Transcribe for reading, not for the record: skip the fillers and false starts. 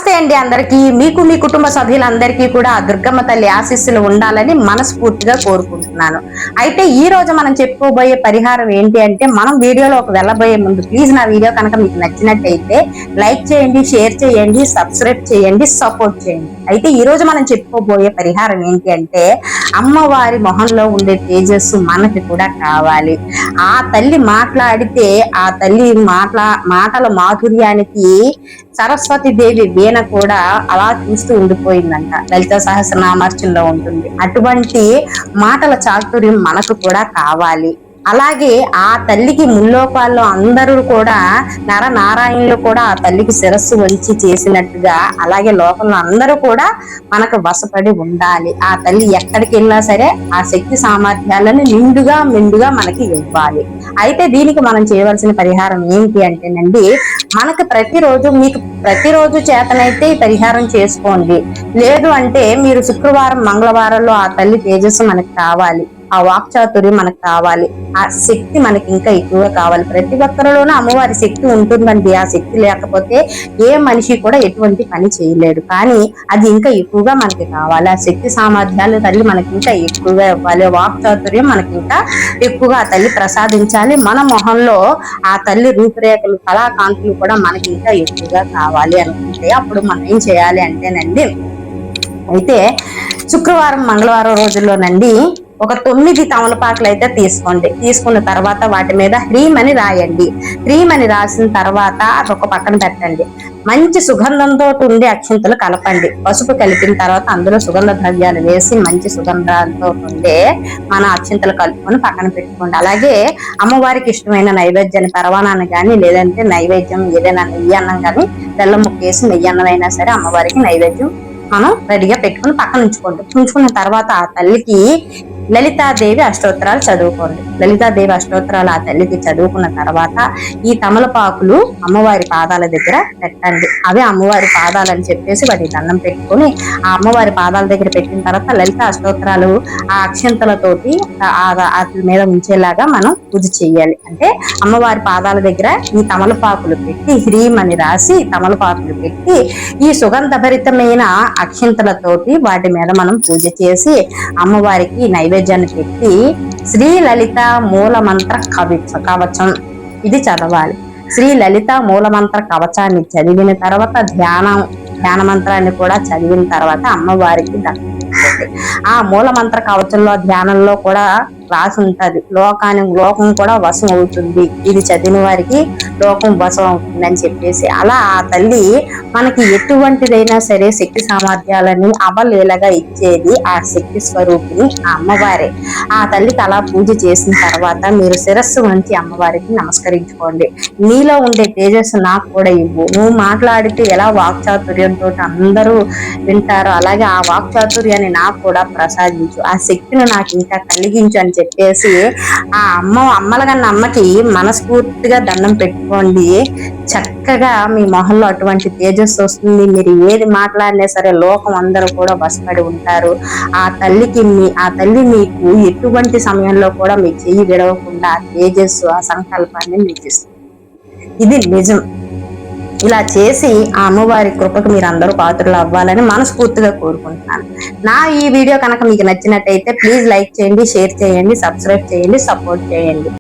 నమస్తే అండి అందరికీ. మీకు మీ కుటుంబ సభ్యులందరికీ కూడా దుర్గమ్మ తల్లి ఆశీస్సులు ఉండాలని మనస్ఫూర్తిగా కోరుకుంటున్నాను. అయితే ఈ రోజు మనం చెప్పుకోబోయే పరిహారం ఏంటి అంటే, మనం వీడియోలో వెళ్ళబోయే ముందు ప్లీజ్ నా వీడియో కనుక మీకు నచ్చినట్టయితే లైక్ చేయండి, షేర్ చేయండి, సబ్స్క్రైబ్ చేయండి, సపోర్ట్ చేయండి. అయితే ఈ రోజు మనం చెప్పుకోబోయే పరిహారం ఏంటి అంటే, అమ్మవారి మొహంలో ఉండే తేజస్సు మనకి కూడా కావాలి. ఆ తల్లి మాట్లాడితే ఆ తల్లి మాటల మాధుర్యానికి సరస్వతి దేవి వీణ కూడా అలా చూస్తూ ఉండిపోయిందంట. లలిత సహస్రనామార్చనలో ఉంటుంది. అటువంటి మాటల చాతుర్యం మనకు కూడా కావాలి. అలాగే ఆ తల్లికి ముల్లోకాల్లో అందరూ కూడా నరనారాయణులు కూడా ఆ తల్లికి శిరస్సు వంచి చేసినట్టుగా, అలాగే లోకంలో అందరూ కూడా మనకు వశపడి ఉండాలి. ఆ తల్లి ఎక్కడికి వెళ్ళినా సరే ఆ శక్తి సామర్థ్యాలను మెండుగా మనకి ఇవ్వాలి. అయితే దీనికి మనం చేయవలసిన పరిహారం ఏంటి అంటేనండి, మనకు మీకు ప్రతిరోజు చేతనైతే ఈ పరిహారం చేసుకోండి. లేదు అంటే మీరు శుక్రవారం మంగళవారంలో ఆ తల్లి తేజస్సు మనకు కావాలి, ఆ వాక్చాతుర్యం మనకు కావాలి, ఆ శక్తి మనకి ఇంకా ఎక్కువగా కావాలి. ప్రతి ఒక్కరిలోనూ అమ్మవారి శక్తి ఉంటుందండి. ఆ శక్తి లేకపోతే ఏ మనిషి కూడా ఎటువంటి పని చేయలేడు. కానీ అది ఇంకా ఎక్కువగా మనకి కావాలి. ఆ శక్తి సామర్థ్యాలు తల్లి మనకి ఇంకా ఎక్కువగా ఇవ్వాలి. వాక్చాతుర్యం మనకి ఇంకా ఎక్కువగా ఆ తల్లి ప్రసాదించాలి. మన మొహంలో ఆ తల్లి రూపురేఖలు, కళాకాంతులు కూడా మనకి ఇంకా ఎక్కువగా కావాలి అనుకుంటే అప్పుడు మనం ఏం చేయాలి అంటేనండి, అయితే శుక్రవారం మంగళవారం రోజుల్లోనండి ఒక 9 తమలపాకులు అయితే తీసుకోండి. తీసుకున్న తర్వాత వాటి మీద హ్రీం అని రాయండి. హ్రీం అని రాసిన తర్వాత అదొక పక్కన పెట్టండి. మంచి సుగంధంతో ఉండే అక్షింతలు కలపండి. పసుపు కలిపిన తర్వాత అందులో సుగంధ ద్రవ్యాలు వేసి మంచి సుగంధాలతో ఉండే మన అక్షింతలు కలుపుకొని పక్కన పెట్టుకోండి. అలాగే అమ్మవారికి ఇష్టమైన నైవేద్యాన్ని, పరవానాన్ని కానీ లేదంటే నైవేద్యం ఏదైనా నెయ్యి అన్నం కానీ, బెల్లం ముక్కేసి నెయ్యి అన్నం అయినా సరే అమ్మవారికి నైవేద్యం మనం రెడీగా పెట్టుకుని పక్కన ఉంచుకున్న తర్వాత ఆ తల్లికి లలితాదేవి అష్టోత్తరాలు చదువుకోండి. లలితాదేవి అష్టోత్తరాలు ఆ తల్లికి చదువుకున్న తర్వాత ఈ తమలపాకులు అమ్మవారి పాదాల దగ్గర పెట్టండి. అవే అమ్మవారి పాదాలని చెప్పేసి వాటి దండం పెట్టుకొని ఆ అమ్మవారి పాదాల దగ్గర పెట్టిన తర్వాత లలిత అష్టోత్తరాలు ఆ అక్షంతలతోటి వాటి మీద ఉంచేలాగా మనం పూజ చేయాలి. అంటే అమ్మవారి పాదాల దగ్గర ఈ తమలపాకులు పెట్టి హ్రీం అని రాసి తమలపాకులు పెట్టి ఈ సుగంధభరితమైన అక్షంతలతోటి వాటి మీద మనం పూజ చేసి అమ్మవారికి నైవేద్యాన్ని పెట్టి శ్రీ లలిత మూలమంత్ర కవచం ఇది చదవాలి. శ్రీ లలిత మూలమంత్ర కవచాన్ని చదివిన తర్వాత ధ్యాన మంత్రాన్ని కూడా చదివిన తర్వాత అమ్మవారికి ఆ మూలమంత్ర కవచంలో ధ్యానంలో కూడా రాసి ఉంటది, లోకం కూడా వశం అవుతుంది, ఇది చదివిన వారికి లోకం వశం అవుతుంది అని చెప్పేసి. అలా ఆ తల్లి మనకి ఎటువంటిదైనా సరే శక్తి సామర్థ్యాలని అవలీలగా ఇచ్చేది ఆ శక్తి స్వరూపిణి ఆ అమ్మవారే. ఆ తల్లికి అలా పూజ చేసిన తర్వాత మీరు శిరస్సు వంచి అమ్మవారికి నమస్కరించుకోండి. నీలో ఉండే తేజస్సు నాకు కూడా ఇవ్వు, నువ్వు మాట్లాడితే ఎలా వాక్చాతుర్యంతో అందరూ వింటారో అలాగే ఆ వాక్చాతుర్యాన్ని నాకు కూడా ప్రసాదించు, ఆ శక్తిని నాకు ఇంకా కలిగించు అని చెప్పేసి ఆ అమ్మలగన్న అమ్మకి మనస్ఫూర్తిగా దండం పెట్టుకోండి. చక్కగా మీ మొహంలో అటువంటి తేజస్సు వస్తుంది. మీరు ఏది మాట్లాడినా సరే లోకం అందరూ కూడా వశపడి ఉంటారు. ఆ తల్లి మీకు ఎటువంటి సమయంలో కూడా మీ చెయ్యి విడవకుండా ఆ తేజస్సు, ఆ సంకల్పాన్ని మీకు ఇస్తుంది. ఇది నిజం. ఇలా చేసి ఆ అమ్మవారి కృపకు మీరు అందరూ పాత్రలు అవ్వాలని మనస్ఫూర్తిగా కోరుకుంటున్నాను. నా ఈ వీడియో కనుక మీకు నచ్చినట్టయితే ప్లీజ్ లైక్ చేయండి, షేర్ చేయండి, సబ్స్క్రైబ్ చేయండి, సపోర్ట్ చేయండి.